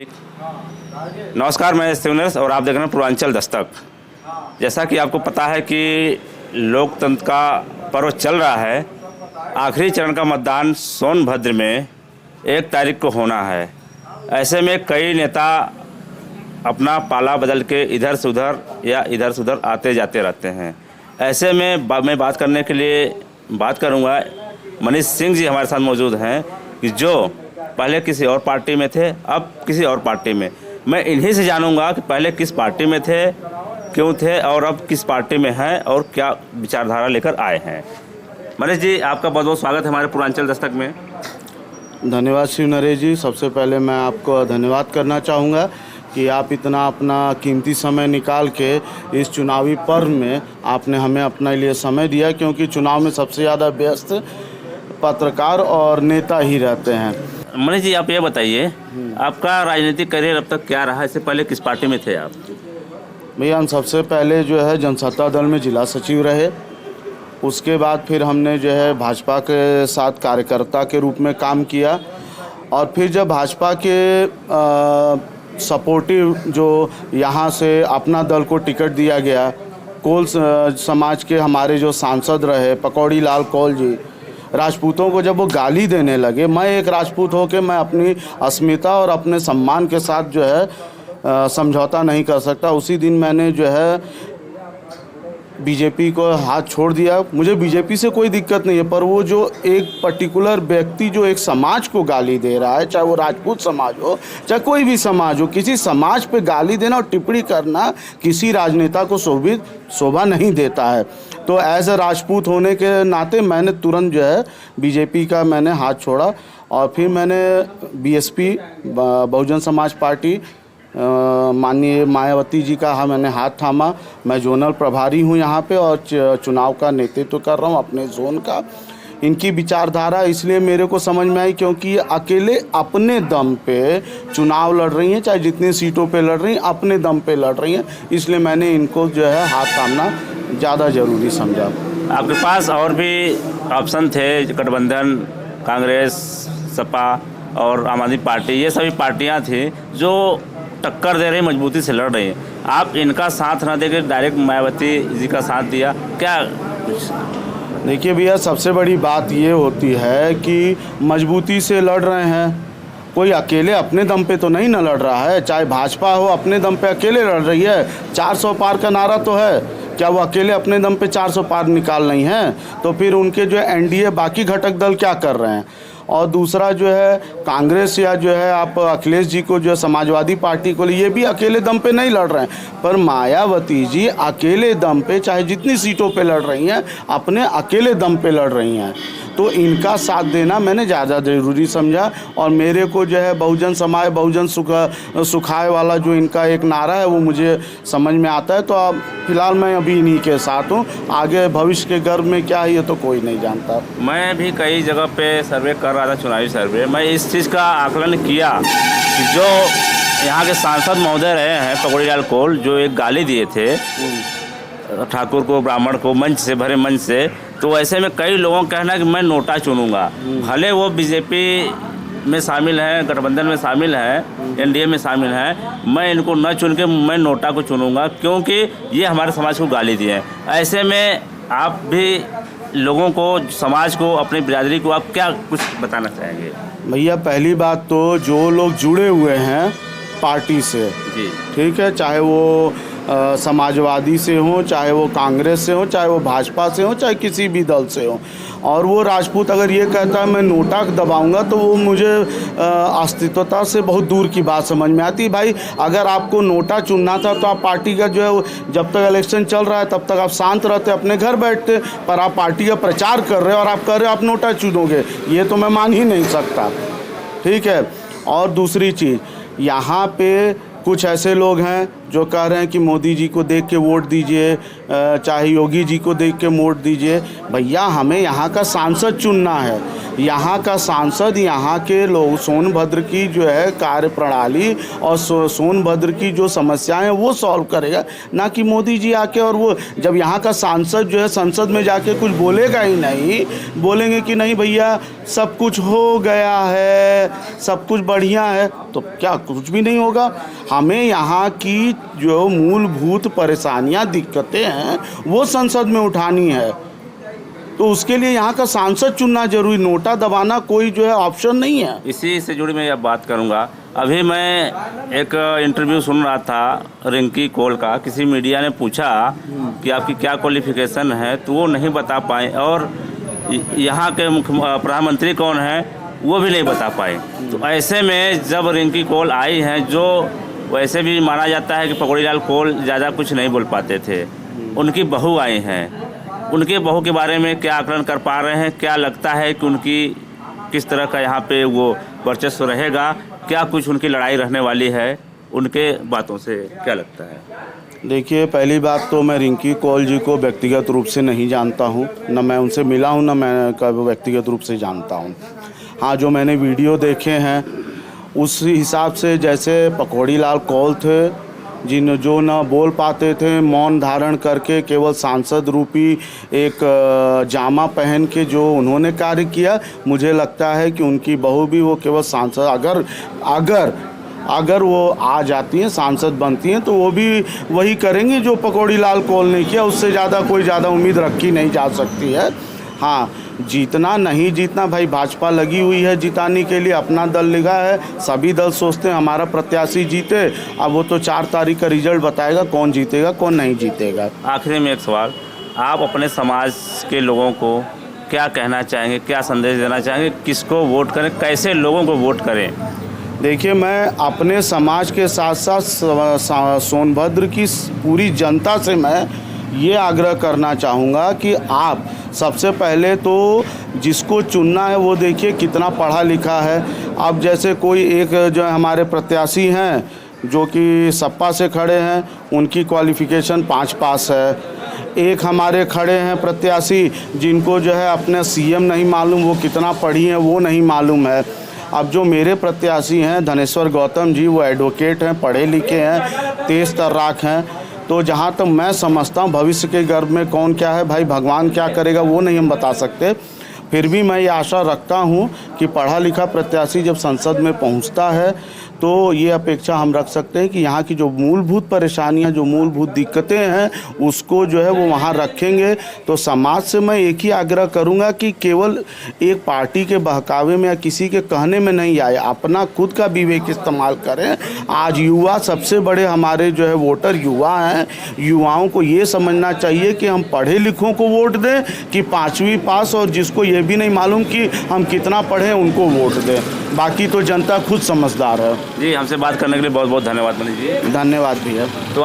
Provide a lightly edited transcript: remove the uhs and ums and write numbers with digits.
नमस्कार, मैं शिवनरेश और आप देख रहे हैं पूर्वांचल दस्तक। जैसा कि आपको पता है कि लोकतंत्र का पर्व चल रहा है। आखिरी चरण का मतदान सोनभद्र में 1 तारीख को होना है। ऐसे में कई नेता अपना पाला बदल के इधर से उधर आते जाते रहते हैं। ऐसे में मैं बात करने के लिए बात करूंगा। मनीष सिंह जी हमारे साथ मौजूद हैं कि जो पहले किसी और पार्टी में थे, अब किसी और पार्टी में। मैं इन्हीं से जानूंगा कि पहले किस पार्टी में थे, क्यों थे और अब किस पार्टी में हैं और क्या विचारधारा लेकर आए हैं। मनीष जी, आपका बहुत बहुत स्वागत है हमारे पूर्वांचल दस्तक में। धन्यवाद शिव नरेश जी। सबसे पहले मैं आपको धन्यवाद करना चाहूँगा कि आप इतना अपना कीमती समय निकाल के इस चुनावी पर्व में आपने हमें अपने लिए समय दिया, क्योंकि चुनाव में सबसे ज़्यादा व्यस्त पत्रकार और नेता ही रहते हैं। मनीष जी, आप ये बताइए, आपका राजनीतिक करियर अब तक क्या रहा? इससे पहले किस पार्टी में थे आप? भैया, हम सबसे पहले जो है जनसत्ता दल में जिला सचिव रहे। उसके बाद फिर हमने जो है भाजपा के साथ कार्यकर्ता के रूप में काम किया, और फिर जब भाजपा के सपोर्टिव जो यहाँ से अपना दल को टिकट दिया गया, कोल समाज के हमारे जो सांसद रहे पकौड़ी लाल कौल जी, राजपूतों को जब वो गाली देने लगे, मैं एक राजपूत होकर मैं अपनी अस्मिता और अपने सम्मान के साथ जो है समझौता नहीं कर सकता। उसी दिन मैंने जो है बीजेपी को हाथ छोड़ दिया। मुझे बीजेपी से कोई दिक्कत नहीं है, पर वो जो एक पर्टिकुलर व्यक्ति जो एक समाज को गाली दे रहा है, चाहे वो राजपूत समाज हो चाहे कोई भी समाज हो, किसी समाज पे गाली देना और टिप्पणी करना किसी राजनेता को शोभा नहीं देता है। तो एज ए राजपूत होने के नाते मैंने तुरंत जो है बीजेपी का मैंने हाथ छोड़ा, और फिर मैंने बीएसपी बहुजन समाज पार्टी माननीय मायावती जी का मैंने हाथ थामा। मैं जोनल प्रभारी हूँ यहाँ पे और चुनाव का नेतृत्व कर रहा हूँ अपने जोन का। इनकी विचारधारा इसलिए मेरे को समझ में आई क्योंकि ये अकेले अपने दम पे चुनाव लड़ रही हैं, चाहे जितनी सीटों पे लड़ रही हैं अपने दम पे लड़ रही हैं, इसलिए मैंने इनको जो है हाथ थामना ज़्यादा ज़रूरी समझा। आपके पास और भी ऑप्शन थे, गठबंधन, कांग्रेस, सपा और आम आदमी पार्टी, ये सभी पार्टियाँ थी जो टक्कर दे रही, मजबूती से लड़ रही हैं। आप इनका साथ ना देकर डायरेक्ट मायावती जी का साथ दिया, क्या? देखिए भैया, सबसे बड़ी बात ये होती है कि मजबूती से लड़ रहे हैं, कोई अकेले अपने दम पे तो नहीं न लड़ रहा है। चाहे भाजपा हो अपने दम पे अकेले लड़ रही है, 400 पार का नारा तो है, क्या वो अकेले अपने दम पे 400 पार निकाल नहीं है? तो फिर उनके जो एनडीए बाकी घटक दल क्या कर रहे हैं? और दूसरा जो है कांग्रेस या जो है आप अखिलेश जी को जो समाजवादी पार्टी को लिए, ये भी अकेले दम पे नहीं लड़ रहे हैं, पर मायावती जी अकेले दम पे चाहे जितनी सीटों पे लड़ रही हैं अपने अकेले दम पे लड़ रही हैं। तो इनका साथ देना मैंने ज़्यादा ज़रूरी समझा, और मेरे को जो है बहुजन समाज बहुजन सुखाए वाला जो इनका एक नारा है वो मुझे समझ में आता है। तो अब फिलहाल मैं अभी इन्हीं के साथ हूँ, आगे भविष्य के गर्भ में क्या है ये तो कोई नहीं जानता। मैं भी कई जगह पे सर्वे कर रहा था, चुनावी सर्वे। मैं इस चीज़ का आकलन किया कि जो यहाँ के सांसद महोदय रहे हैं पकौड़ी लाल कौल, जो एक गाली दिए थे ठाकुर को, ब्राह्मण को, मंच से, भरे मंच से, तो ऐसे में कई लोगों का कहना है कि मैं नोटा चुनूंगा। भले वो बीजेपी में शामिल हैं, गठबंधन में शामिल हैं, एनडीए में शामिल हैं, मैं इनको न चुन के मैं नोटा को चुनूंगा क्योंकि ये हमारे समाज को गाली दिए हैं। ऐसे में आप भी लोगों को, समाज को, अपनी बिरादरी को आप क्या कुछ बताना चाहेंगे? भैया, पहली बात तो जो लोग जुड़े हुए हैं पार्टी से, जी ठीक है, चाहे वो समाजवादी से हो, चाहे वो कांग्रेस से हो, चाहे वो भाजपा से हो, चाहे किसी भी दल से हो, और वो राजपूत अगर ये कहता है मैं नोटा दबाऊंगा, तो वो मुझे अस्तित्वता से बहुत दूर की बात समझ में आती है। भाई, अगर आपको नोटा चुनना था तो आप पार्टी का जो है, जब तक इलेक्शन चल रहा है तब तक आप शांत रहते, अपने घर बैठते, पर आप पार्टी का प्रचार कर रहे हो और आप कह रहे हो आप नोटा चुनोगे, ये तो मैं मान ही नहीं सकता, ठीक है। और दूसरी चीज़, यहाँ पे कुछ ऐसे लोग हैं जो कह रहे हैं कि मोदी जी को देख के वोट दीजिए, चाहे योगी जी को देख के वोट दीजिए। भैया हमें यहाँ का सांसद चुनना है, यहाँ का सांसद यहाँ के लोग सोनभद्र की जो है कार्य प्रणाली और सोनभद्र की जो समस्याएं हैं वो सॉल्व करेगा, ना कि मोदी जी आके और वो जब यहाँ का सांसद जो है संसद में जाके कुछ बोलेगा ही नहीं, बोलेंगे कि नहीं भैया सब कुछ हो गया है, सब कुछ बढ़िया है, तो क्या कुछ भी नहीं होगा। हमें यहाँ की जो मूलभूत परेशानियाँ दिक्कतें हैं वो संसद में उठानी है, तो उसके लिए यहाँ का सांसद चुनना जरूरी, नोटा दबाना कोई जो है ऑप्शन नहीं है। इसी से जुड़ी मैं अब बात करूंगा। अभी मैं एक इंटरव्यू सुन रहा था रिंकी कौल का, किसी मीडिया ने पूछा कि आपकी क्या क्वालिफिकेशन है, तो वो नहीं बता पाए, और यहाँ के प्रधानमंत्री कौन है वो भी नहीं बता पाए। तो ऐसे में जब रिंकी कौल आई हैं, जो वैसे भी माना जाता है कि पकौड़ी लाल कौल ज़्यादा कुछ नहीं बोल पाते थे, उनकी बहू आई हैं, उनके बहू के बारे में क्या आकलन कर पा रहे हैं, क्या लगता है कि उनकी किस तरह का यहाँ पे वो वर्चस्व रहेगा, क्या कुछ उनकी लड़ाई रहने वाली है, उनके बातों से क्या लगता है? देखिए पहली बात तो मैं रिंकी कौल जी को व्यक्तिगत रूप से नहीं जानता हूँ, न मैं उनसे मिला हूँ, न मैं कभी व्यक्तिगत रूप से जानता हूँ। हाँ, जो मैंने वीडियो देखे हैं उस हिसाब से जैसे पकौड़ी लाल कौल थे, जो न बोल पाते थे, मौन धारण करके केवल सांसद रूपी एक जामा पहन के जो उन्होंने कार्य किया, मुझे लगता है कि उनकी बहू भी वो केवल सांसद अगर वो आ जाती हैं, सांसद बनती हैं, तो वो भी वही करेंगे जो पकौड़ी लाल कौल ने किया, उससे ज़्यादा कोई ज़्यादा उम्मीद रखी नहीं जा सकती है। हाँ, जीतना नहीं जीतना भाई भाजपा लगी हुई है जिताने के लिए, अपना दल लगा है, सभी दल सोचते हैं हमारा प्रत्याशी जीते। अब वो तो 4 तारीख का रिजल्ट बताएगा कौन जीतेगा कौन नहीं जीतेगा। आखिरी में एक सवाल, आप अपने समाज के लोगों को क्या कहना चाहेंगे, क्या संदेश देना चाहेंगे, किसको वोट करें, कैसे लोगों को वोट करें? देखिए मैं अपने समाज के साथ साथ सोनभद्र की पूरी जनता से मैं ये आग्रह करना चाहूँगा कि आप सबसे पहले तो जिसको चुनना है वो देखिए कितना पढ़ा लिखा है। अब जैसे कोई एक जो हमारे प्रत्याशी हैं जो कि सपा से खड़े हैं, उनकी क्वालिफ़िकेशन 5 पास है। एक हमारे खड़े हैं प्रत्याशी जिनको जो है अपना सीएम नहीं मालूम, वो कितना पढ़ी हैं वो नहीं मालूम है। अब जो मेरे प्रत्याशी हैं धनेश्वर गौतम जी, वो एडवोकेट हैं, पढ़े लिखे हैं, तेज़ तर्राक हैं। तो जहाँ तक मैं समझता हूँ भविष्य के गर्भ में कौन क्या है भाई, भगवान क्या करेगा वो नहीं हम बता सकते, फिर भी मैं ये आशा रखता हूँ कि पढ़ा लिखा प्रत्याशी जब संसद में पहुँचता है तो ये अपेक्षा हम रख सकते हैं कि यहाँ की जो मूलभूत परेशानियाँ, जो मूलभूत दिक्कतें हैं, उसको जो है वो वहाँ रखेंगे। तो समाज से मैं एक ही आग्रह करूँगा कि केवल एक पार्टी के बहकावे में या किसी के कहने में नहीं आए, अपना खुद का विवेक इस्तेमाल करें। आज युवा सबसे बड़े हमारे जो है वोटर युवा हैं, युवाओं को ये समझना चाहिए कि हम पढ़े लिखों को वोट दें कि 5वीं पास, और जिसको ये भी नहीं मालूम कि हम कितना पढ़े उनको वोट दें। बाकी तो जनता खुद समझदार है। जी, हमसे बात करने के लिए बहुत बहुत धन्यवाद मनीष जी। धन्यवाद भैया। तो